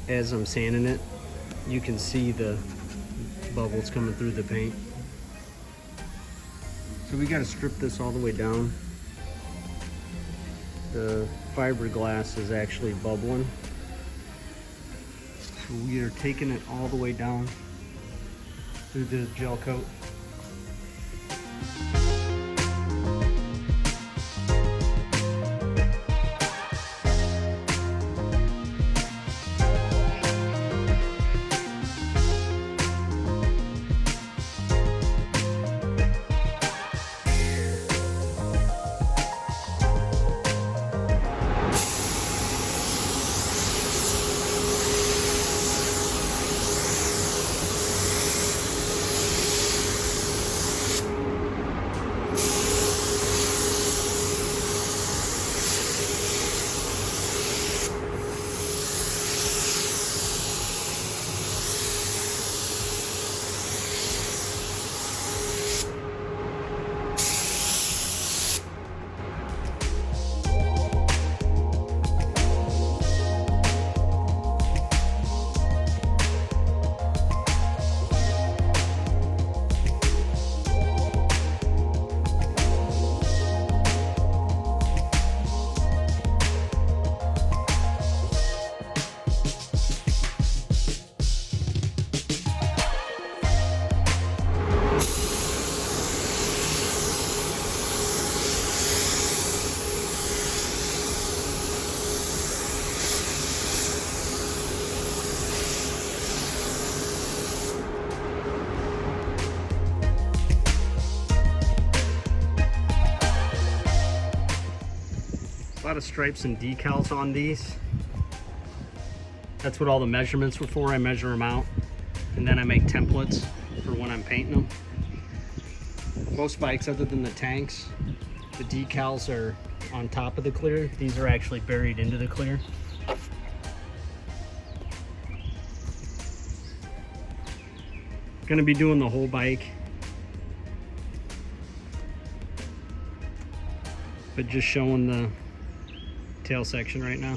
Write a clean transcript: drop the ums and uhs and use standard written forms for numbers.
as I'm sanding it, you can see the bubbles coming through the paint. So we got to strip this all the way down. The fiberglass is actually bubbling. So we are taking it all the way down through the gel coat. A lot of stripes and decals on these. That's what all the measurements were for. I measure them out and then I make templates for when I'm painting them. Most bikes, other than the tanks, the decals are on top of the clear. These are actually buried into the clear. Gonna be doing the whole bike, but just showing the tail section right now.